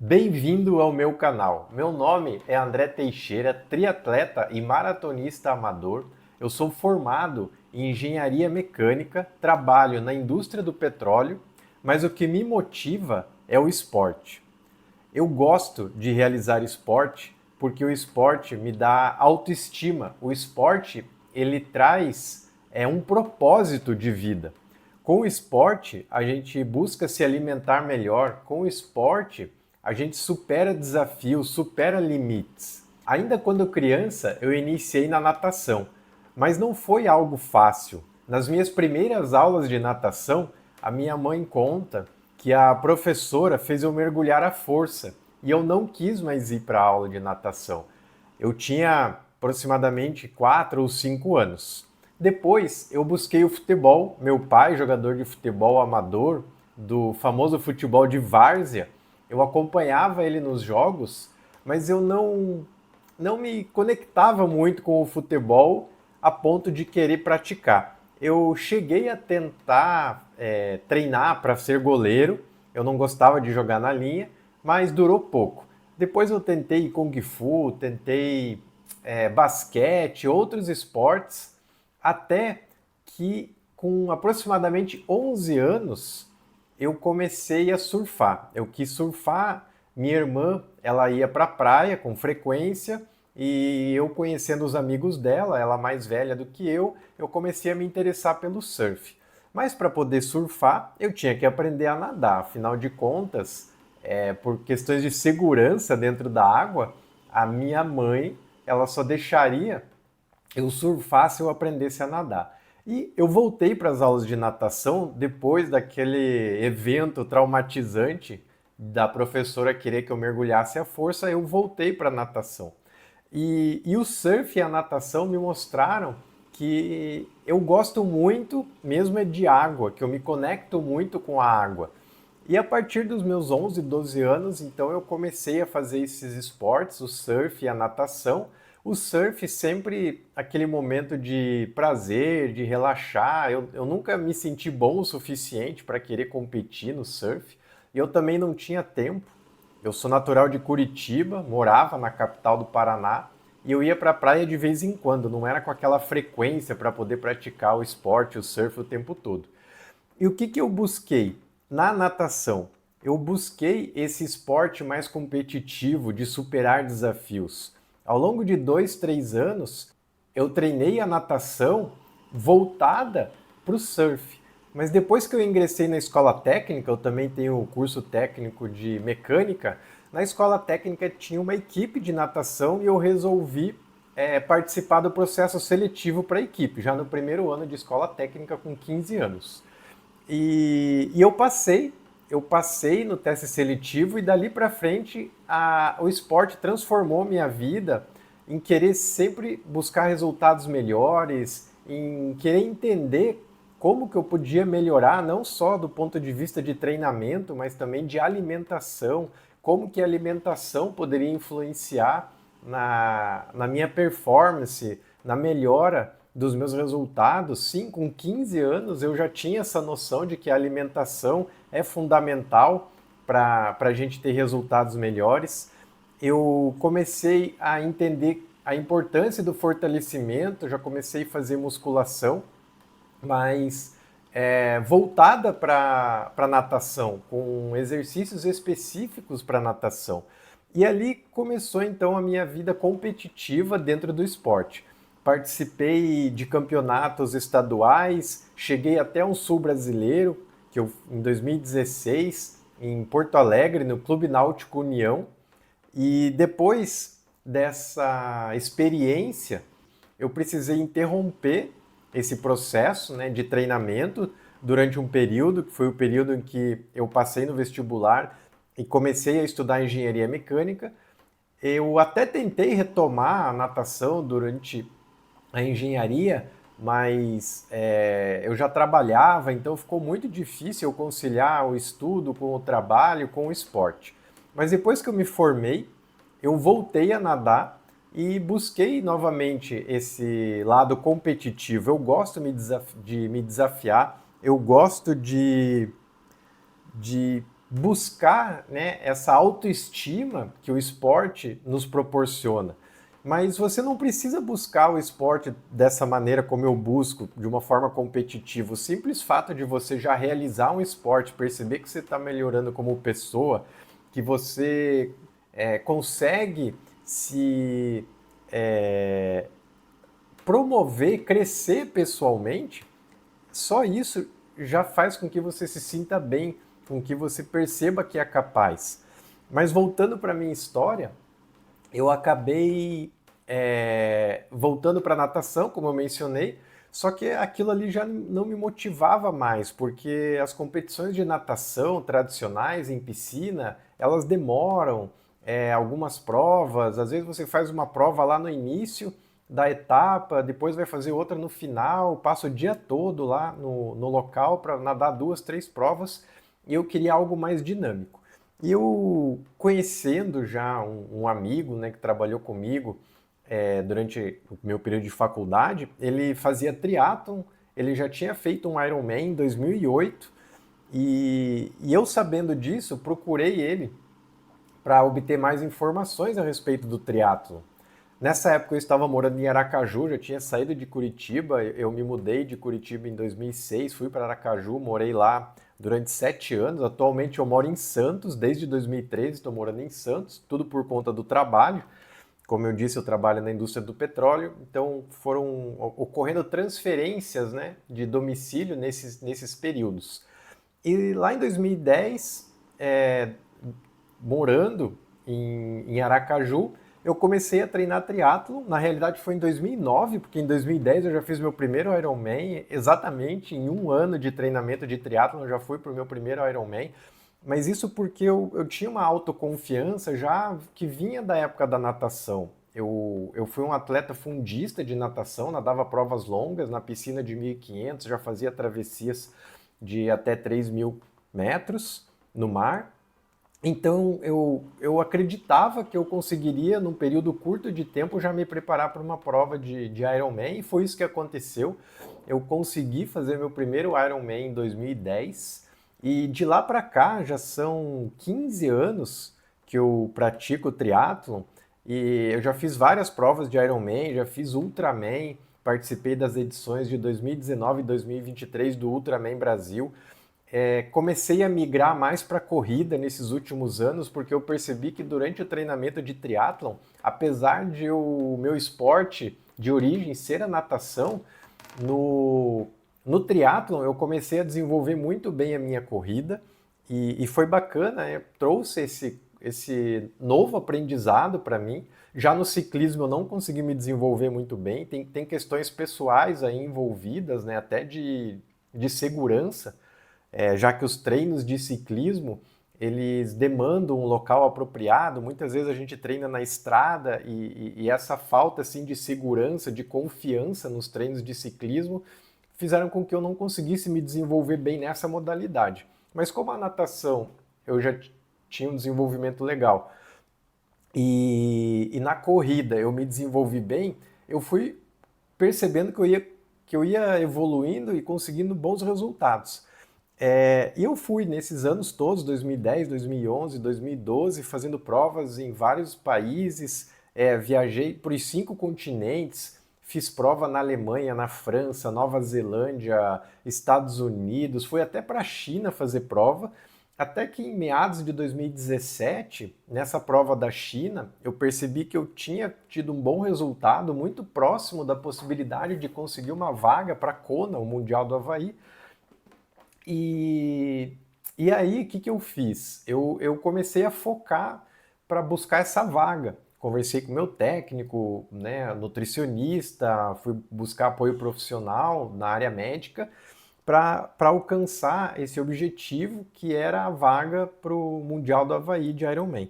Bem-vindo ao meu canal. Meu nome é André Teixeira, triatleta e maratonista amador. Eu sou formado em engenharia mecânica, trabalho na indústria do petróleo, mas o que me motiva é o esporte. Eu gosto de realizar esporte porque o esporte me dá autoestima. O esporte, ele traz um propósito de vida. Com o esporte, a gente busca se alimentar melhor. Com o esporte, a gente supera desafios, supera limites. Ainda quando criança, eu iniciei na natação, mas não foi algo fácil. Nas minhas primeiras aulas de natação, a minha mãe conta que a professora fez eu mergulhar à força e eu não quis mais ir para a aula de natação. Eu tinha aproximadamente 4 ou 5 anos. Depois eu busquei o futebol. Meu pai, jogador de futebol amador, do famoso futebol de várzea, eu acompanhava ele nos jogos, mas eu não me conectava muito com o futebol a ponto de querer praticar. Eu cheguei a tentar treinar para ser goleiro, eu não gostava de jogar na linha, mas durou pouco. Depois eu tentei Kung Fu, tentei basquete, outros esportes, até que com aproximadamente 11 anos eu comecei a surfar. Eu quis surfar, minha irmã, ela ia para a praia com frequência e eu conhecendo os amigos dela, ela mais velha do que eu comecei a me interessar pelo surf. Mas para poder surfar, eu tinha que aprender a nadar. Afinal de contas, por questões de segurança dentro da água, a minha mãe, ela só deixaria eu surfar se eu aprendesse a nadar. E eu voltei para as aulas de natação depois daquele evento traumatizante da professora querer que eu mergulhasse à força, eu voltei para a natação. E o surf e a natação me mostraram que eu gosto muito mesmo é de água, que eu me conecto muito com a água. E a partir dos meus 11, 12 anos, então eu comecei a fazer esses esportes, o surf e a natação. O surf sempre aquele momento de prazer, de relaxar. Eu nunca me senti bom o suficiente para querer competir no surf. E eu também não tinha tempo. Eu sou natural de Curitiba, morava na capital do Paraná e eu ia para a praia de vez em quando, não era com aquela frequência para poder praticar o esporte, o surf o tempo todo. E o que eu busquei? Na natação, eu busquei esse esporte mais competitivo, de superar desafios. Ao longo de 2, 3 anos, eu treinei a natação voltada para o surf. Mas depois que eu ingressei na escola técnica, eu também tenho o curso técnico de mecânica, na escola técnica tinha uma equipe de natação e eu resolvi participar do processo seletivo para a equipe, já no primeiro ano de escola técnica com 15 anos. E eu passei no teste seletivo e dali para frente o esporte transformou minha vida em querer sempre buscar resultados melhores, em querer entender como que eu podia melhorar, não só do ponto de vista de treinamento, mas também de alimentação, como que a alimentação poderia influenciar na minha performance, na melhora dos meus resultados. Sim, com 15 anos eu já tinha essa noção de que a alimentação é fundamental para a gente ter resultados melhores. Eu comecei a entender a importância do fortalecimento, já comecei a fazer musculação, mas voltada para natação, com exercícios específicos para natação. E ali começou então a minha vida competitiva dentro do esporte. Participei de campeonatos estaduais, cheguei até um sul brasileiro, que eu, em 2016, em Porto Alegre, no Clube Náutico União. E depois dessa experiência, eu precisei interromper esse processo, né, de treinamento durante um período, que foi o período em que eu passei no vestibular e comecei a estudar engenharia mecânica. Eu até tentei retomar a natação durante a engenharia, mas eu já trabalhava, então ficou muito difícil eu conciliar o estudo com o trabalho, com o esporte. Mas depois que eu me formei, eu voltei a nadar e busquei novamente esse lado competitivo. Eu gosto de me desafiar, eu gosto de buscar, né, essa autoestima que o esporte nos proporciona. Mas você não precisa buscar o esporte dessa maneira como eu busco, de uma forma competitiva. O simples fato de você já realizar um esporte, perceber que você está melhorando como pessoa, que você consegue se é, promover, crescer pessoalmente, só isso já faz com que você se sinta bem, com que você perceba que é capaz. Mas voltando para a minha história, eu acabei voltando para a natação, como eu mencionei, só que aquilo ali já não me motivava mais, porque as competições de natação tradicionais em piscina, elas demoram, algumas provas, às vezes você faz uma prova lá no início da etapa, depois vai fazer outra no final, passa o dia todo lá no local para nadar duas, três provas, e eu queria algo mais dinâmico. E eu, conhecendo já um amigo, né, que trabalhou comigo durante o meu período de faculdade, ele fazia triatlon, ele já tinha feito um Ironman em 2008, e eu sabendo disso, procurei ele para obter mais informações a respeito do triatlon. Nessa época eu estava morando em Aracaju, já tinha saído de Curitiba, eu me mudei de Curitiba em 2006, fui para Aracaju, morei lá durante 7 anos. Atualmente eu moro em Santos, desde 2013 estou morando em Santos, tudo por conta do trabalho. Como eu disse, eu trabalho na indústria do petróleo, então foram ocorrendo transferências, né, de domicílio nesses períodos. E lá em 2010, morando em Aracaju, eu comecei a treinar triatlo. Na realidade foi em 2009, porque em 2010 eu já fiz meu primeiro Ironman, exatamente em um ano de treinamento de triatlo eu já fui para o meu primeiro Ironman. Mas isso porque eu tinha uma autoconfiança já que vinha da época da natação. Eu fui um atleta fundista de natação, nadava provas longas na piscina de 1.500, já fazia travessias de até 3.000 metros no mar. Então eu acreditava que eu conseguiria, num período curto de tempo, já me preparar para uma prova de Ironman, e foi isso que aconteceu. Eu consegui fazer meu primeiro Ironman em 2010, e de lá para cá já são 15 anos que eu pratico triatlon, e eu já fiz várias provas de Ironman, já fiz Ultraman, participei das edições de 2019 e 2023 do Ultraman Brasil. Comecei a migrar mais para a corrida nesses últimos anos, porque eu percebi que durante o treinamento de triatlon, apesar de o meu esporte de origem ser a natação, no triatlon eu comecei a desenvolver muito bem a minha corrida, e foi bacana, trouxe esse novo aprendizado para mim. Já no ciclismo eu não consegui me desenvolver muito bem, tem questões pessoais aí envolvidas, né, até de segurança, já que os treinos de ciclismo eles demandam um local apropriado. Muitas vezes a gente treina na estrada, e essa falta assim de segurança, de confiança nos treinos de ciclismo fizeram com que eu não conseguisse me desenvolver bem nessa modalidade. Mas como a natação eu já tinha um desenvolvimento legal, e na corrida eu me desenvolvi bem, eu fui percebendo que eu ia evoluindo e conseguindo bons resultados. E eu fui nesses anos todos, 2010, 2011, 2012, fazendo provas em vários países, viajei por 5 continentes, fiz prova na Alemanha, na França, Nova Zelândia, Estados Unidos, fui até para a China fazer prova, até que em meados de 2017, nessa prova da China, eu percebi que eu tinha tido um bom resultado, muito próximo da possibilidade de conseguir uma vaga para Kona, o Mundial do Havaí. E, e aí, o que, que eu fiz? Eu comecei a focar para buscar essa vaga. Conversei com o meu técnico, né, nutricionista, fui buscar apoio profissional na área médica para alcançar esse objetivo que era a vaga para o Mundial do Havaí de Ironman.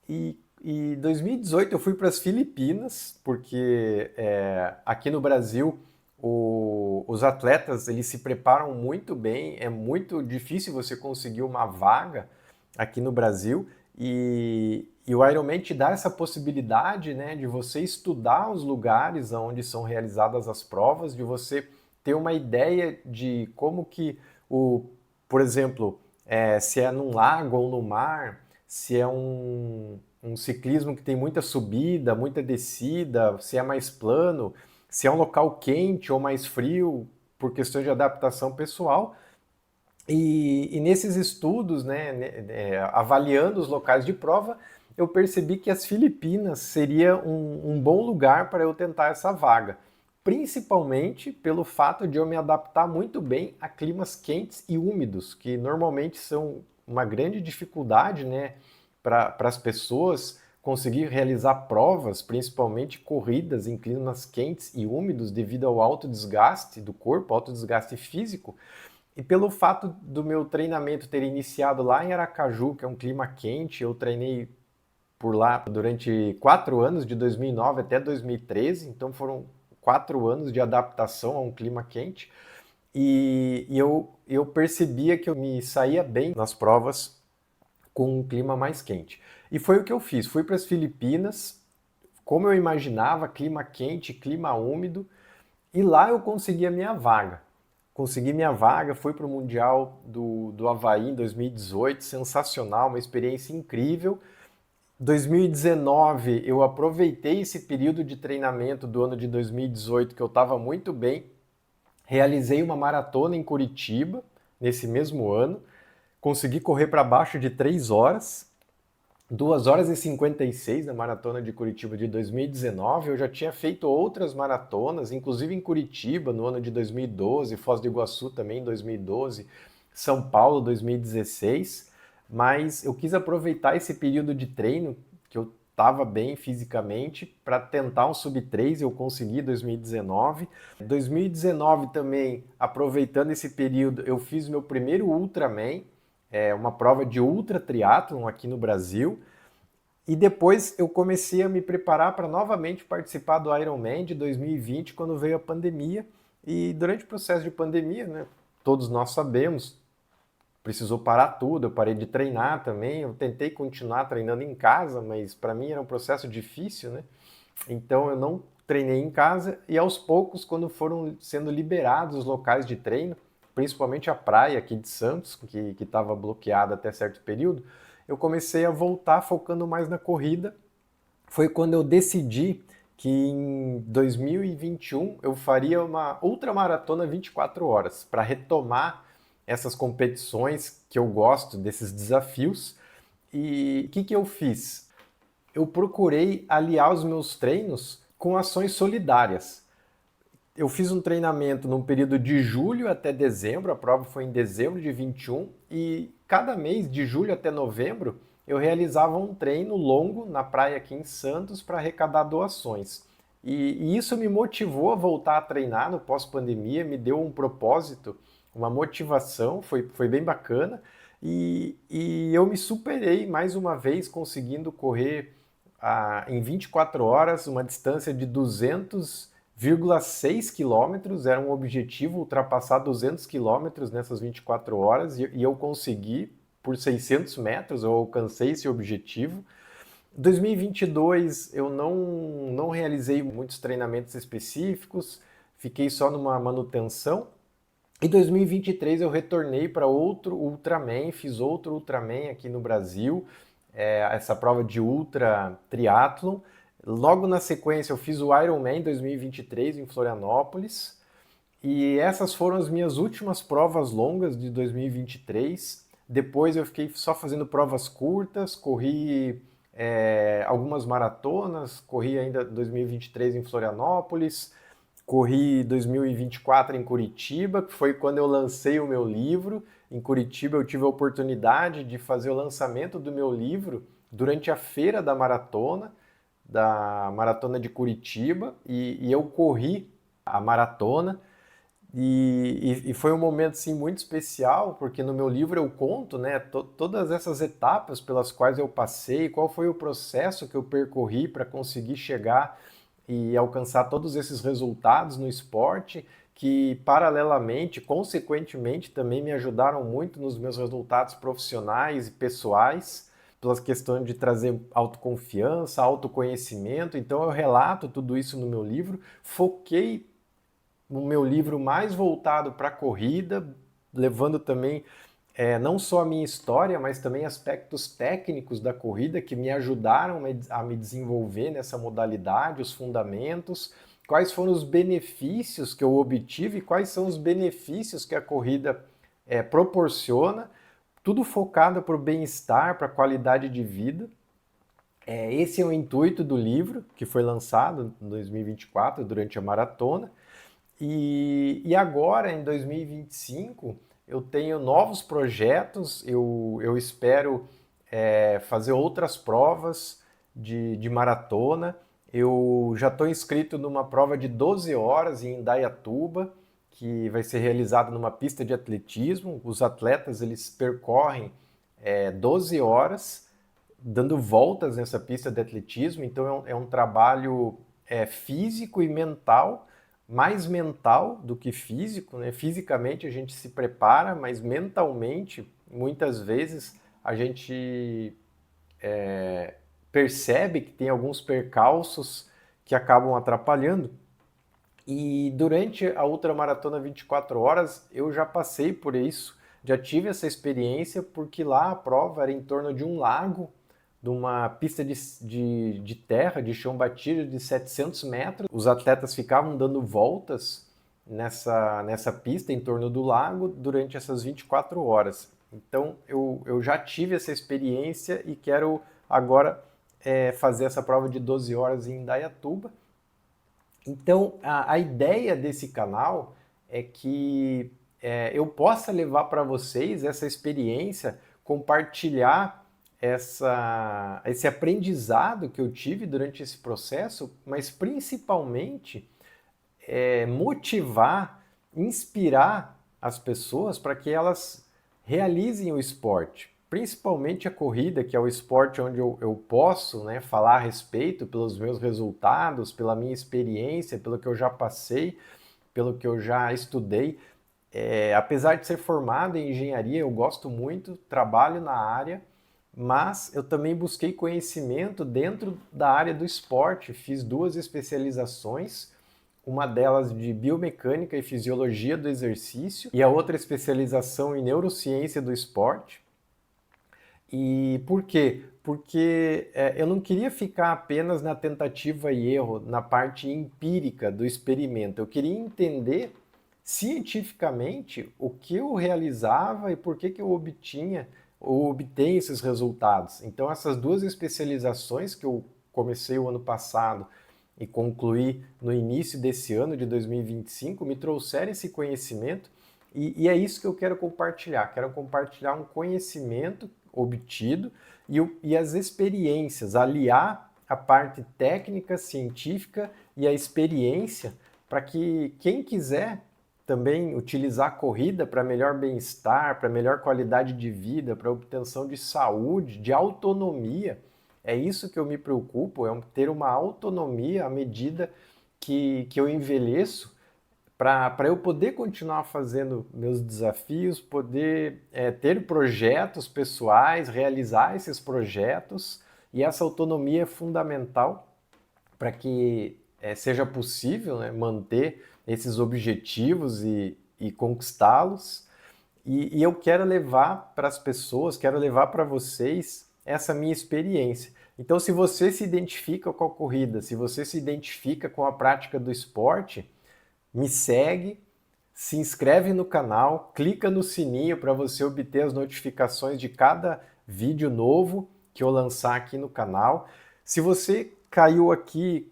Em 2018 eu fui para as Filipinas, porque aqui no Brasil os atletas eles se preparam muito bem, é muito difícil você conseguir uma vaga aqui no Brasil, e o Ironman te dá essa possibilidade, né, de você estudar os lugares onde são realizadas as provas, de você ter uma ideia de como que por exemplo, se é num lago ou no mar, se é um ciclismo que tem muita subida, muita descida, se é mais plano, se é um local quente ou mais frio, por questões de adaptação pessoal. E nesses estudos, avaliando os locais de prova, eu percebi que as Filipinas seria um bom lugar para eu tentar essa vaga, principalmente pelo fato de eu me adaptar muito bem a climas quentes e úmidos, que normalmente são uma grande dificuldade, né, para as pessoas conseguir realizar provas, principalmente corridas em climas quentes e úmidos, devido ao alto desgaste do corpo, alto desgaste físico. E pelo fato do meu treinamento ter iniciado lá em Aracaju, que é um clima quente, eu treinei por lá durante 4 anos, de 2009 até 2013, então foram 4 anos de adaptação a um clima quente. E eu percebia que eu me saía bem nas provas com um clima mais quente. E foi o que eu fiz. Fui para as Filipinas, como eu imaginava, clima quente, clima úmido, e lá eu consegui a minha vaga. Consegui minha vaga, fui para o Mundial do Havaí em 2018, sensacional, uma experiência incrível. 2019 eu aproveitei esse período de treinamento do ano de 2018 que eu estava muito bem, realizei uma maratona em Curitiba nesse mesmo ano, consegui correr para baixo de 3 horas, 2 horas e 56 na maratona de Curitiba de 2019. Eu já tinha feito outras maratonas, inclusive em Curitiba no ano de 2012, Foz do Iguaçu também em 2012, São Paulo 2016, mas eu quis aproveitar esse período de treino que eu estava bem fisicamente para tentar um sub 3, eu consegui em 2019. 2019 também, aproveitando esse período, eu fiz meu primeiro Ultraman, uma prova de ultra triatlon aqui no Brasil. E depois eu comecei a me preparar para novamente participar do Ironman de 2020, quando veio a pandemia. E durante o processo de pandemia, né, todos nós sabemos, precisou parar tudo. Eu parei de treinar também. Eu tentei continuar treinando em casa, mas para mim era um processo difícil, né? Então eu não treinei em casa e aos poucos, quando foram sendo liberados os locais de treino, principalmente a praia aqui de Santos, que estava bloqueada até certo período, eu comecei a voltar focando mais na corrida. Foi quando eu decidi que em 2021 eu faria uma ultramaratona 24 horas para retomar essas competições que eu gosto, desses desafios. E o que eu fiz? Eu procurei aliar os meus treinos com ações solidárias. Eu fiz um treinamento num período de julho até dezembro, a prova foi em dezembro de 21, e cada mês, de julho até novembro, eu realizava um treino longo na praia aqui em Santos para arrecadar doações. E isso me motivou a voltar a treinar no pós-pandemia, me deu um propósito, uma motivação, foi bem bacana. E eu me superei mais uma vez, conseguindo correr em 24 horas uma distância de 200,6 quilômetros. Era um objetivo ultrapassar 200 quilômetros nessas 24 horas e eu consegui por 600 metros, eu alcancei esse objetivo. 2022 eu não realizei muitos treinamentos específicos, fiquei só numa manutenção. Em 2023 eu retornei para outro Ultraman, fiz outro Ultraman aqui no Brasil, essa prova de Ultra Triathlon. Logo na sequência eu fiz o Ironman 2023 em Florianópolis. E essas foram as minhas últimas provas longas de 2023. Depois eu fiquei só fazendo provas curtas, corri algumas maratonas, corri ainda 2023 em Florianópolis, corri 2024 em Curitiba, que foi quando eu lancei o meu livro. Em Curitiba eu tive a oportunidade de fazer o lançamento do meu livro durante a feira da maratona de Curitiba, e eu corri a maratona. E foi um momento assim, muito especial, porque no meu livro eu conto, né, todas essas etapas pelas quais eu passei, qual foi o processo que eu percorri para conseguir chegar e alcançar todos esses resultados no esporte, que paralelamente, consequentemente, também me ajudaram muito nos meus resultados profissionais e pessoais, pelas questões de trazer autoconfiança, autoconhecimento. Então eu relato tudo isso no meu livro, foquei no meu livro mais voltado para a corrida, levando também não só a minha história, mas também aspectos técnicos da corrida que me ajudaram a me desenvolver nessa modalidade, os fundamentos, quais foram os benefícios que eu obtive e quais são os benefícios que a corrida proporciona, tudo focado para o bem-estar, para a qualidade de vida. Esse é o intuito do livro, que foi lançado em 2024, durante a maratona. E agora, em 2025, eu tenho novos projetos, eu espero fazer outras provas de maratona. Eu já estou inscrito numa prova de 12 horas em Indaiatuba, que vai ser realizada numa pista de atletismo. Os atletas eles percorrem 12 horas dando voltas nessa pista de atletismo, então é um trabalho físico e mental, mais mental do que físico, né? Fisicamente a gente se prepara, mas mentalmente, muitas vezes, a gente percebe que tem alguns percalços que acabam atrapalhando. E durante a ultramaratona 24 horas, eu já passei por isso, já tive essa experiência, porque lá a prova era em torno de um lago, de uma pista de terra, de chão batido de 700 metros. Os atletas ficavam dando voltas nessa pista em torno do lago durante essas 24 horas. Então eu já tive essa experiência e quero agora fazer essa prova de 12 horas em Indaiatuba. Então a ideia desse canal é que eu possa levar para vocês essa experiência, compartilhar esse aprendizado que eu tive durante esse processo, mas principalmente motivar, inspirar as pessoas para que elas realizem o esporte, principalmente a corrida, que é o esporte onde eu posso, né, falar a respeito pelos meus resultados, pela minha experiência, pelo que eu já passei, pelo que eu já estudei. Apesar de ser formado em engenharia, eu gosto muito, trabalho na área, mas eu também busquei conhecimento dentro da área do esporte. Fiz 2 especializações, uma delas de biomecânica e fisiologia do exercício e a outra especialização em neurociência do esporte. E por quê? Porque eu não queria ficar apenas na tentativa e erro, na parte empírica do experimento. Eu queria entender cientificamente o que eu realizava e por que eu obtinha ou obtenho esses resultados. Então, essas 2 especializações que eu comecei o ano passado e concluí no início desse ano de 2025 me trouxeram esse conhecimento e é isso que eu quero compartilhar. Quero compartilhar um conhecimento obtido e as experiências, aliar a parte técnica, científica e a experiência para que quem quiser também utilizar a corrida para melhor bem-estar, para melhor qualidade de vida, para obtenção de saúde, de autonomia. É isso que eu me preocupo, ter uma autonomia à medida que eu envelheço, para eu poder continuar fazendo meus desafios, poder ter projetos pessoais, realizar esses projetos, e essa autonomia é fundamental para que seja possível, né, manter esses objetivos e conquistá-los. E eu quero levar para as pessoas, quero levar para vocês essa minha experiência. Então, se você se identifica com a corrida, se você se identifica com a prática do esporte, me segue, se inscreve no canal, clica no sininho para você obter as notificações de cada vídeo novo que eu lançar aqui no canal. Se você caiu aqui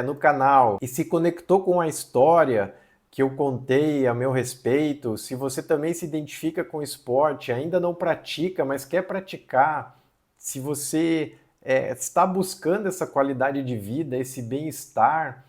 no canal e se conectou com a história que eu contei a meu respeito, se você também se identifica com o esporte, ainda não pratica, mas quer praticar, se você está buscando essa qualidade de vida, esse bem-estar,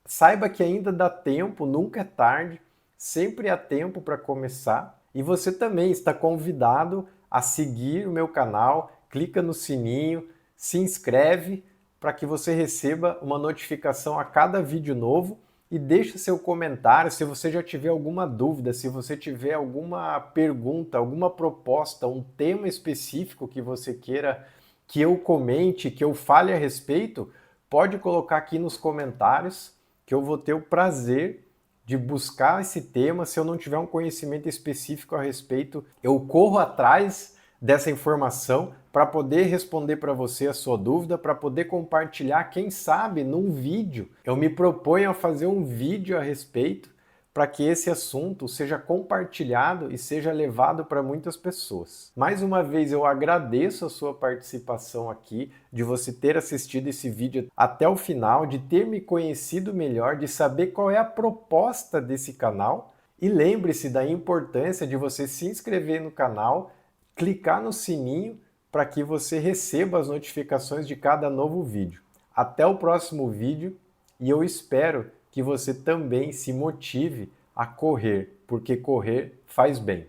saiba que ainda dá tempo, nunca é tarde, sempre há tempo para começar. E você também está convidado a seguir o meu canal, clica no sininho, se inscreve para que você receba uma notificação a cada vídeo novo e deixe seu comentário se você já tiver alguma dúvida, se você tiver alguma pergunta, alguma proposta, um tema específico que você queira que eu comente, que eu fale a respeito, pode colocar aqui nos comentários que eu vou ter o prazer de buscar esse tema. Se eu não tiver um conhecimento específico a respeito, eu corro atrás dessa informação para poder responder para você a sua dúvida, para poder compartilhar, quem sabe, num vídeo. Eu me proponho a fazer um vídeo a respeito para que esse assunto seja compartilhado e seja levado para muitas pessoas. Mais uma vez, eu agradeço a sua participação aqui, de você ter assistido esse vídeo até o final, de ter me conhecido melhor, de saber qual é a proposta desse canal. E lembre-se da importância de você se inscrever no canal, clicar no sininho para que você receba as notificações de cada novo vídeo. Até o próximo vídeo e eu espero que você também se motive a correr, porque correr faz bem.